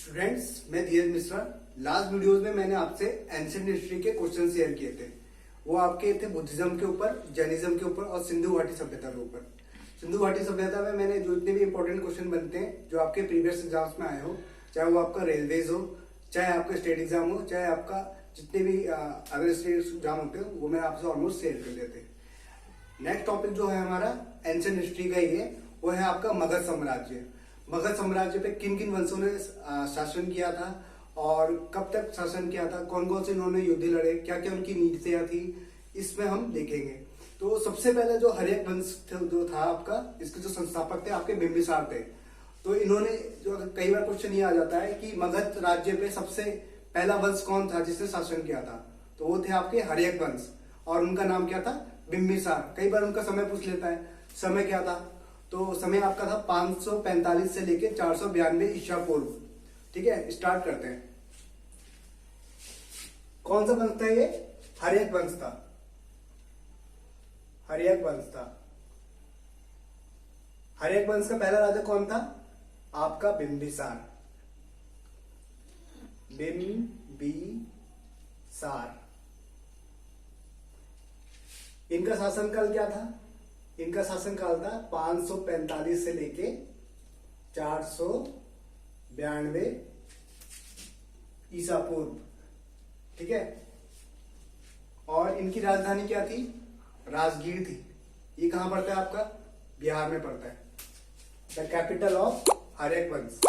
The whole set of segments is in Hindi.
स्टूडेंट्स, मैं धीरज मिश्रा। लास्ट वीडियोस में मैंने आपसे एंशिएंट हिस्ट्री के क्वेश्चन शेयर किए थे। वो आपके थे बुद्धिज्म के ऊपर, जैनिज्म के ऊपर और सिंधु घाटी सभ्यता के ऊपर। सिंधु घाटी सभ्यता में मैंने जो इतने भी इंपॉर्टेंट क्वेश्चन बनते हैं जो आपके प्रीवियस एग्जाम्स में आए हो, चाहे वो आपका रेलवेज हो, चाहे आपका स्टेट एग्जाम हो, चाहे आपका जितने भी अदर स्टेट एग्जाम होते हो, वो मैं आपसे ऑलमोस्ट शेयर कर देते हैं। नेक्स्ट टॉपिक जो है हमारा एंशिएंट हिस्ट्री का ही है, वो है आपका मगध साम्राज्य। मगध साम्राज्य पे किन किन वंशों ने शासन किया था और कब तक शासन किया था, कौन कौन से इन्होंने युद्ध लड़े, क्या क्या उनकी नीतियां थी, इसमें हम देखेंगे। तो सबसे पहले जो हर्यक वंश जो था आपका, इसके जो संस्थापक थे आपके बिंबिसार थे। तो इन्होंने जो कई बार क्वेश्चन ये आ जाता है कि मगध राज्य पे सबसे पहला वंश कौन था जिसने शासन किया था, तो वो थे आपके हर्यक वंश और उनका नाम क्या था, बिंबिसार। कई बार उनका समय पूछ लेता है, समय क्या था, तो समय आपका था 545 से लेके 492 ईसा पूर्व। ठीक है, स्टार्ट करते हैं। कौन सा वंश था ये? हर्यक वंश था। हर्यक वंश था। हर्यक वंश का पहला राजा कौन था? आपका बिंबिसार। बिंबिसार। इनका शासनकाल क्या था? इनका शासनकाल था 545 से लेके 492 ईसा पूर्व। ठीक है, और इनकी राजधानी क्या थी? राजगीर थी। ये कहां पड़ता है आपका? बिहार में पड़ता है। द कैपिटल ऑफ हर्यक वंश।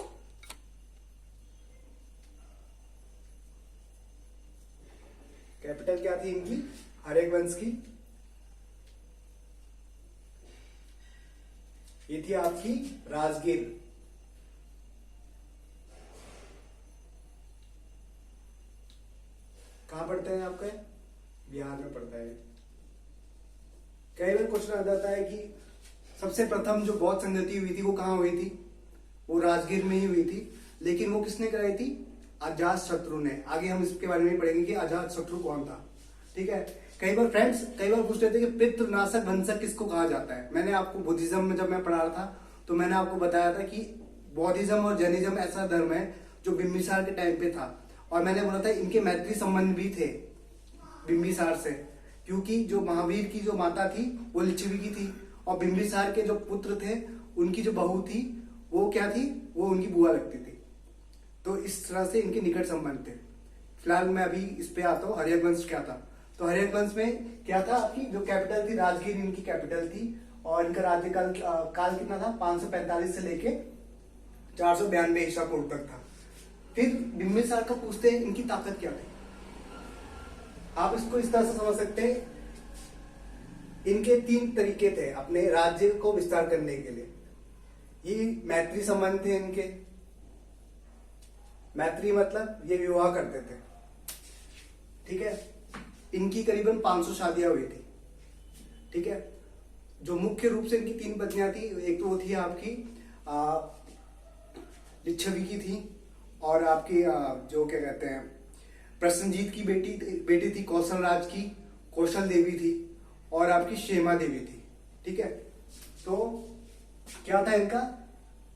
कैपिटल क्या थी इनकी, हर्यक वंश की? ये थी आपकी राजगीर। कहां पड़ते हैं आपके? बिहार में पड़ता है। कई बार क्वेश्चन आ जाता है कि सबसे प्रथम जो बौद्ध संगति हुई थी वो कहां हुई थी? वो राजगीर में ही हुई थी। लेकिन वो किसने कराई थी? अजात शत्रु ने। आगे हम इसके बारे में पढ़ेंगे कि अजात शत्रु कौन था। ठीक है, कई बार फ्रेंड्स पूछ लेते हैं कि पितृनाशक वंशक किसको कहा जाता है। मैंने आपको बुद्धिज्म में जब मैं पढ़ा रहा था तो मैंने आपको बताया था कि बौद्धिज्म और जैनिज्म ऐसा धर्म है जो बिंबिसार के टाइम पे था, और मैंने बोला था इनके मैत्री संबंध भी थे बिंबिसार से, क्योंकि जो महावीर की जो माता थी वो लिच्छवी की थी और बिंबिसार के जो पुत्र थे उनकी जो बहू थी वो क्या थी, वो उनकी बुआ लगती थी। तो इस तरह से इनके निकट संबंध थे। फिलहाल मैं अभी इस पे आता हूँ, हर्यक वंश क्या था। तो हर्यक वंश में क्या था, आपकी जो कैपिटल थी राजगीर इनकी कैपिटल थी, और इनका राज्यकाल काल कितना था? 545 से लेके 492 ईसा पूर्व तक था। फिर बिंबिसार का पूछते हैं इनकी ताकत क्या थी। आप इसको इस तरह से समझ सकते हैं, इनके 3 तरीके थे अपने राज्य को विस्तार करने के लिए। ये मैत्री संबंध थे इनके। मैत्री मतलब ये विवाह करते थे। ठीक है, इनकी करीबन 500 शादियां हुई थी। ठीक है, जो मुख्य रूप से इनकी 3 पत्नियां थी, एक तो वो थी आपकी लिच्छवी की थी, और आपकी जो क्या कहते हैं प्रसन्नजीत की बेटी थी कौशल राज की, कौशल देवी थी, और आपकी क्षेमा देवी थी। ठीक है, तो क्या था इनका,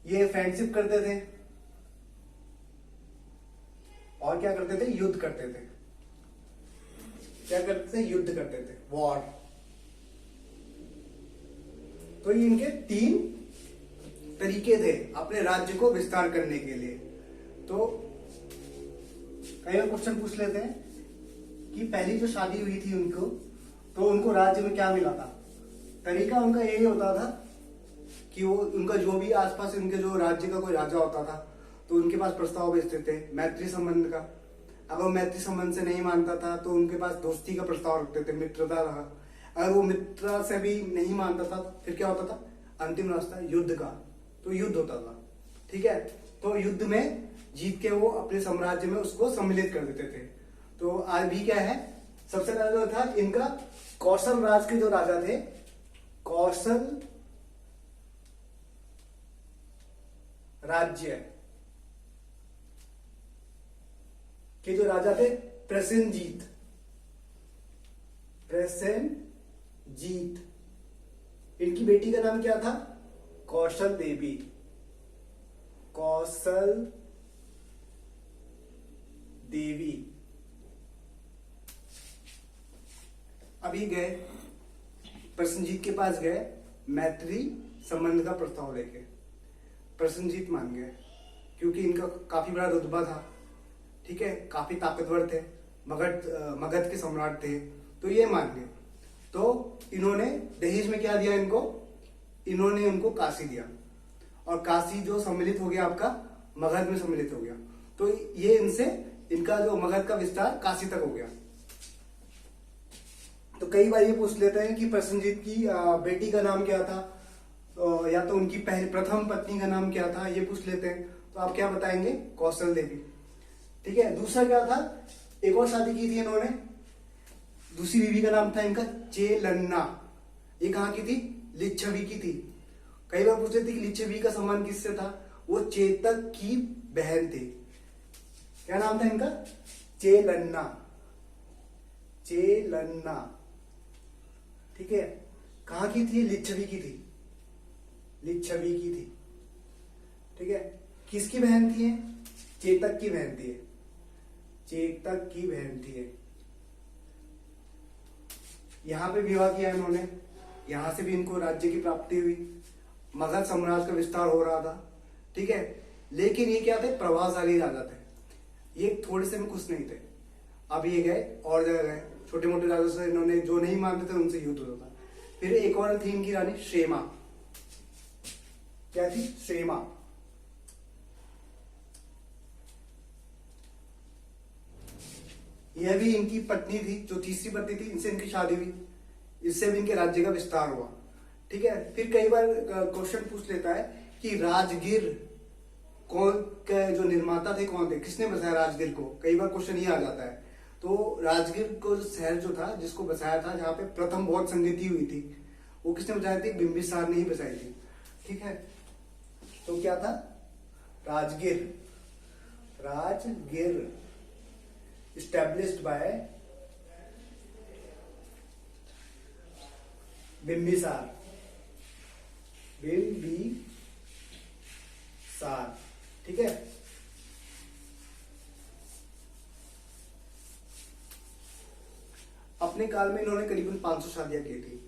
ये फ्रेंडशिप करते थे और क्या करते थे, युद्ध करते थे। क्या करते थे? युद्ध करते थे, वॉर। तो ये इनके 3 तरीके थे अपने राज्य को विस्तार करने के लिए। तो कई बार क्वेश्चन पूछ लेते हैं कि पहली जो शादी हुई थी उनको, तो उनको राज्य में क्या मिला था। तरीका उनका यही होता था कि वो उनका जो भी आसपास उनके जो राज्य का कोई राजा होता था तो उनके पास प्रस्ताव भेजते थे मैत्री संबंध का। अगर वो मैत्री संबंध से नहीं मानता था तो उनके पास दोस्ती का प्रस्ताव रखते थे, मित्रता रहा। अगर वो मित्रता से भी नहीं मानता था फिर क्या होता था, अंतिम रास्ता युद्ध का। तो युद्ध होता था। ठीक है, तो युद्ध में जीत के वो अपने साम्राज्य में उसको सम्मिलित कर देते थे। तो आज भी क्या है, सबसे पहले जो था इनका कौशल राज के जो राजा थे, कौशल राज्य के जो राजा थे प्रसेनजीत। इनकी बेटी का नाम क्या था? कौशल देवी। कौशल देवी। अभी गए प्रसन्नजीत के पास गए मैत्री संबंध का प्रस्ताव लेके। प्रसन्नजीत मान गए क्योंकि इनका काफी बड़ा रुतबा था, ठीक है, काफी ताकतवर थे, मगध के सम्राट थे, तो ये मान गए। तो इन्होंने दहेज में क्या दिया इनको, इन्होंने उनको काशी दिया, और काशी जो सम्मिलित हो गया आपका मगध में सम्मिलित हो गया। तो ये इनसे इनका जो मगध का विस्तार काशी तक हो गया। तो कई बार ये पूछ लेते हैं कि प्रसन्नजीत की बेटी का नाम क्या था, या तो उनकी प्रथम पत्नी का नाम क्या था, ये पूछ लेते हैं। तो आप क्या बताएंगे, कौशल देवी, ठीक है। दूसरा क्या था, एक और शादी की थी इन्होंने, दूसरी बीवी का नाम था इनका चेलन्ना। ये कहाँ की थी, लिच्छवी की थी। कई बार पूछते थे कि लिच्छवी का संबंध किससे था, वो चेतक की बहन थी। क्या नाम था इनका, चेलन्ना, चेलन्ना, ठीक है। कहाँ की थी, लिच्छवी की थी, लिच्छवी की थी, ठीक है। किसकी बहन थी, चेतक की बहन थी, चेतक की बहन थी। यहां पे विवाह किया इन्होंने, यहां से भी इनको राज्य की प्राप्ति हुई, मगध साम्राज्य का विस्तार हो रहा था, ठीक है। लेकिन ये क्या थे, प्रभावशाली राजा थे, ये थोड़े से में खुश नहीं थे। अब ये गए और जगह गए, छोटे मोटे राजा से इन्होंने जो नहीं मानते थे उनसे युद्ध होता था। फिर एक और थी इनकी रानी क्षेमा। क्या थी, क्षेमा। यह भी इनकी पत्नी थी, जो तीसरी पत्नी थी, इनसे इनकी शादी हुई, इससे भी इनके राज्य का विस्तार हुआ, ठीक है। फिर कई बार क्वेश्चन पूछ लेता है कि राजगीर कौन के जो निर्माता थे कौन थे, किसने बसाया राजगीर को, कई बार क्वेश्चन ये आ जाता है। तो राजगीर को शहर जो था, जिसको बसाया था, जहां पे प्रथम बौद्ध संगति हुई थी, वो किसने बसाई थी, बिंबिसार ने ही बसाई थी, ठीक है। तो क्या था, राजगीर, राजगीर established by बिंबिसार, बिंबिसार, ठीक है। अपने काल में इन्होंने करीबन 500 शादियां की थी,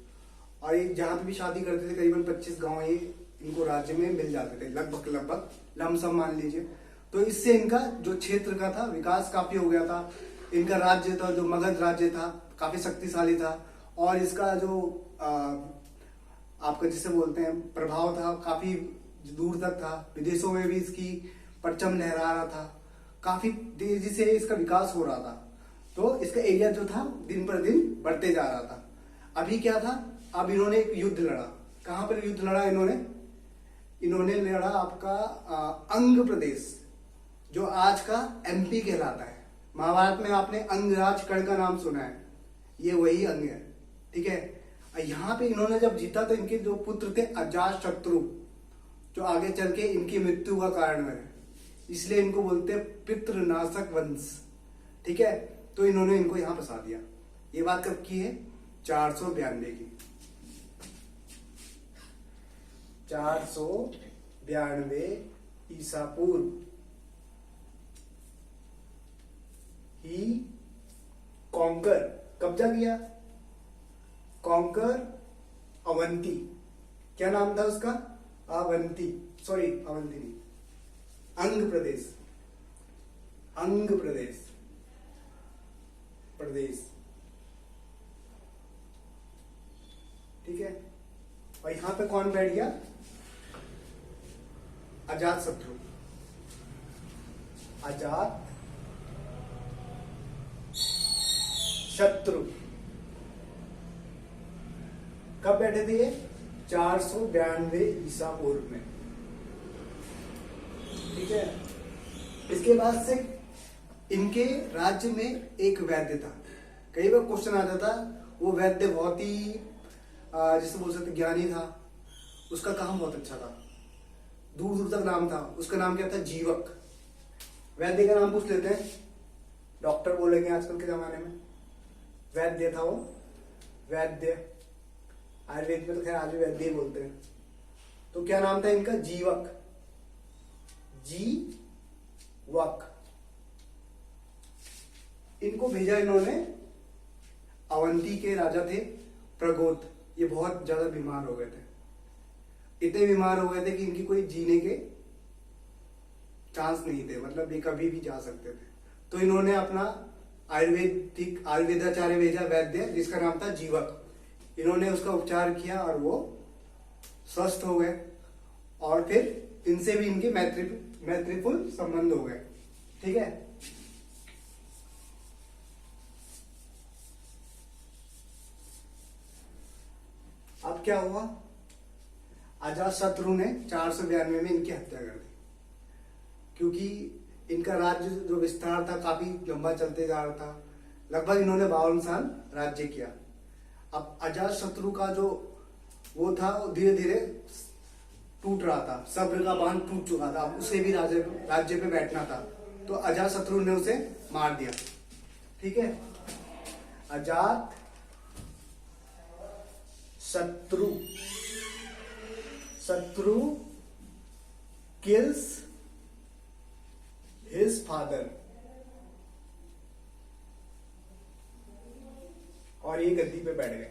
और ये जहां पे भी शादी करते थे करीबन 25 गांव ये इनको राज्य में मिल जाते थे, लगभग लमसम मान लीजिए। तो इससे इनका जो क्षेत्र का था विकास काफी हो गया था। इनका राज्य था, जो मगध राज्य था, काफी शक्तिशाली था, और इसका जो आपका जिसे बोलते हैं प्रभाव था, काफी दूर तक था। विदेशों में भी इसकी परचम लहरा रहा था, काफी तेजी से इसका विकास हो रहा था। तो इसका एरिया जो था दिन पर दिन बढ़ते जा रहा था। अभी क्या था, अब इन्होंने एक युद्ध लड़ा। कहां पर युद्ध लड़ा इन्होंने लड़ा आपका अंग प्रदेश, जो आज का एमपी कहलाता है। महाभारत में आपने अंगराज कर्ण का नाम सुना है, ये वही अंग है, ठीक है। यहाँ पे इन्होंने जब जीता तो इनके जो पुत्र थे अजात शत्रु, जो आगे चल के इनकी मृत्यु का कारण है, इसलिए इनको बोलते हैं पितृनाशक वंश, ठीक है। तो इन्होंने इनको यहां फंसा दिया। ये बात कब की है, 492 की, 492 ईसा पूर्व ही कॉन्कर, कब्जा किया, कॉन्कर अवंती। क्या नाम था उसका, अवंती, सॉरी अवंती नहीं, अंग प्रदेश, अंग प्रदेश, ठीक है। और यहां पे कौन बैठ गया, अजात शत्रु, अजात शत्रु। कब बैठे थे ये, 492 ईसा पूर्व में, ठीक है। इसके बाद से इनके राज्य में एक वैद्य था। कई बार क्वेश्चन आ जाता, वो वैद्य बहुत ही जिसे बोल सकते ज्ञानी था, उसका काम बहुत अच्छा था, दूर दूर तक नाम था। उसका नाम क्या था, जीवक। वैद्य का नाम पूछ लेते हैं, डॉक्टर बोलेंगे आजकल के जमाने में, वैद्य था वो, वैद्य। आयुर्वेद में तो खैर आज भी वैद्य ही बोलते हैं। तो क्या नाम था इनका, जीवक, जीवक, इनको भेजा इन्होंने, अवंती के राजा थे प्रगोत, ये बहुत ज्यादा बीमार हो गए थे, इतने बीमार हो गए थे कि इनकी कोई जीने के चांस नहीं थे, मतलब ये कभी भी जा सकते थे। तो इन्होंने अपना आयुर्वेदाचार्य भेजा, वैद्य जिसका नाम था जीवक, इन्होंने उसका उपचार किया और वो स्वस्थ हो गए, और फिर इनसे भी इनके मैत्रीपूर्ण संबंध हो गए। ठीक है, अब क्या हुआ, अजातशत्रु ने 492 में इनकी हत्या कर दी, क्योंकि इनका राज्य जो विस्तार था काफी लंबा चलते जा रहा था, लगभग इन्होंने 52 साल राज्य किया। अब अजातशत्रु का जो वो था वो धीरे धीरे टूट रहा था, सब्र का बांध टूट चुका था, अब उसे भी राज्य पे बैठना था, तो अजातशत्रु ने उसे मार दिया। ठीक है, अजात शत्रु kills his father, और ये गद्दी पे बैठ गए।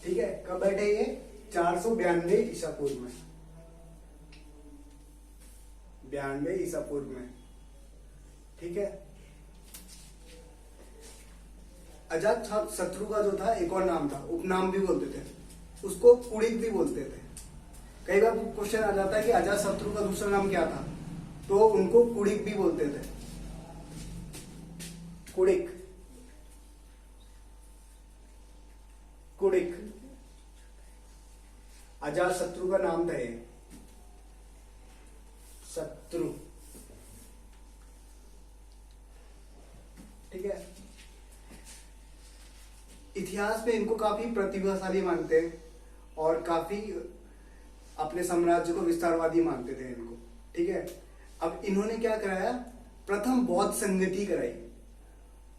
ठीक है, कब बैठे ये, 492 ईसा पूर्व में, 92 ईसा पूर्व में। ठीक है, अजात शत्रु का जो था एक और नाम था, उपनाम भी बोलते थे उसको, कुड़िक भी बोलते थे। कई बार क्वेश्चन आ जाता है कि अजात शत्रु का दूसरा नाम क्या था, तो उनको कुड़िक भी बोलते थे, कुड़िक कुड़िक अजात शत्रु का नाम था ये, शत्रु। ठीक है, इतिहास में इनको काफी प्रतिभाशाली मानते हैं और काफी अपने साम्राज्य को विस्तारवादी मानते थे इनको। ठीक है, अब इन्होंने क्या कराया, प्रथम बौद्ध संगति कराई।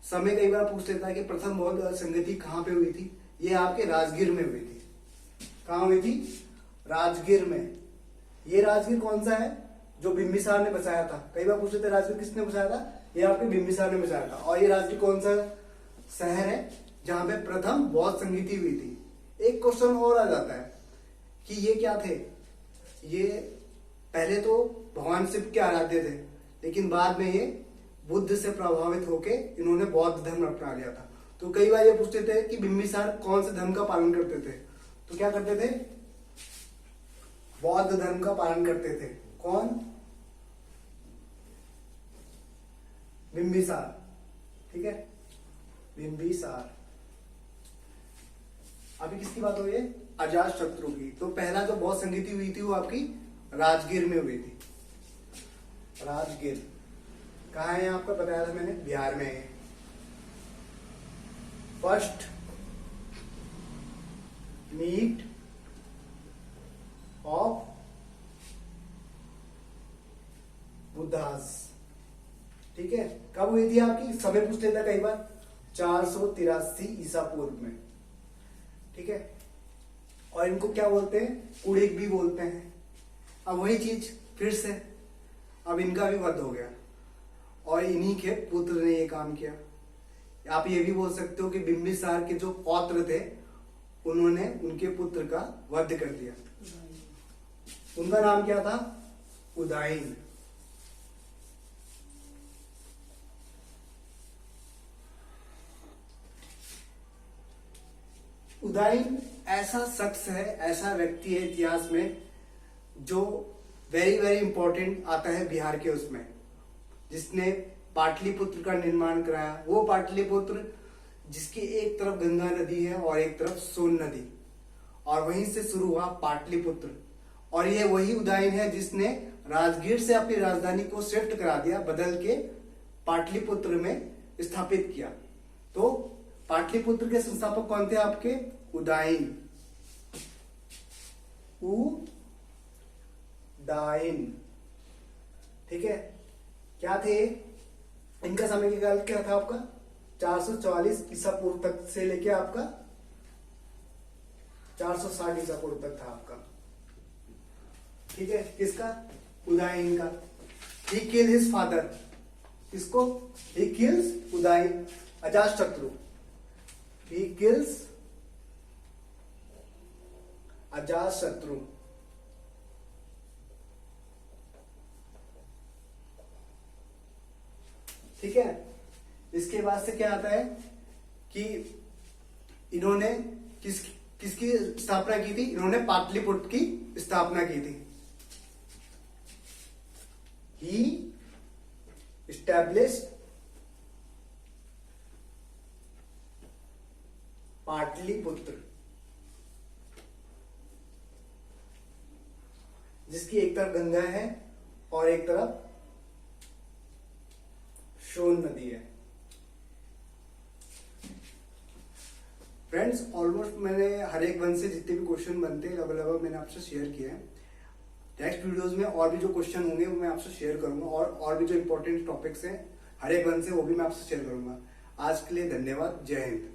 समय कई बार पूछ लेता है कि प्रथम बौद्ध संगति कहां पे हुई थी, ये आपके राजगीर में हुई थी। कहां हुई थी, राजगीर में। ये राजगीर कौन सा है, जो बिंबिसार ने बसाया था। कई बार पूछ लेते राजगीर किसने बसाया था, ये आपके बिंबिसार ने बसाया था। और ये राजगीर कौन सा शहर है जहां पे प्रथम बौद्ध संगति हुई थी। एक क्वेश्चन और आ जाता है कि ये क्या थे, ये पहले तो भगवान शिव के आराध्य थे, लेकिन बाद में ये बुद्ध से प्रभावित होके इन्होंने बौद्ध धर्म अपना लिया था। तो कई बार ये पूछते थे कि बिंबिसार कौन से धर्म का पालन करते थे, तो क्या करते थे, बौद्ध धर्म का पालन करते थे। कौन, बिंबिसार। ठीक है, बिंबिसार। अभी किसकी बात हो रही है, अजातशत्रु की। तो पहला जो बौद्ध संगति हुई थी वो आपकी राजगीर में हुई थी। राजगीर कहाँ है, आपको बताया था मैंने, बिहार में है। First meet of Buddhas. ठीक है, कब हुई थी आपकी, समय पूछ लेता कई बार, 483 ईसा पूर्व में। ठीक है, और इनको क्या बोलते हैं, कुड़िक भी बोलते हैं। अब वही चीज फिर से, अब इनका भी वध हो गया और इन्हीं के पुत्र ने ये काम किया। आप ये भी बोल सकते हो कि बिंबिसार के जो पौत्र थे उन्होंने उनके पुत्र का वध कर दिया। उनका नाम क्या था, उदाइन। उदाइन ऐसा शख्स है, ऐसा व्यक्ति है इतिहास में जो वेरी वेरी इंपॉर्टेंट आता है बिहार के उसमें, जिसने पाटलिपुत्र का निर्माण कराया। वो पाटलिपुत्र जिसकी एक तरफ गंगा नदी है और एक तरफ सोन नदी, और वहीं से शुरू हुआ पाटलिपुत्र। और ये वही उदाइन है जिसने राजगीर से अपनी राजधानी को शिफ्ट करा दिया, बदल के पाटलिपुत्र में स्थापित किया। तो पाटलिपुत्र के संस्थापक कौन थे आपके, उदाइन। उदाइन। ठीक है, क्या थे इनका समय काल क्या था आपका, 444 ईसा पूर्व तक से लेके आपका 460 ईसा पूर्व तक था आपका। ठीक है, किसका, उदाइन का। ही किल हिज फादर, किसको? He kills Uday Ajatashatru, he kills Ajatashatru. ठीक है, इसके बाद से क्या आता है कि इन्होंने किसकी स्थापना की थी? इन्होंने पाटलिपुत्र की स्थापना की थी। ही established पाटलिपुत्र, जिसकी एक तरफ गंगा है और एक तरफ सोन नदी है। फ्रेंड्स, ऑलमोस्ट मैंने हर एक वन से जितने भी क्वेश्चन बनते हैं लगभग मैंने आपसे शेयर किया है। नेक्स्ट वीडियोस में और भी जो क्वेश्चन होंगे वो मैं आपसे शेयर करूंगा, और भी जो इंपॉर्टेंट टॉपिक्स हैं हर एक वन से वो भी मैं आपसे शेयर करूंगा। आज के लिए धन्यवाद। जय हिंद।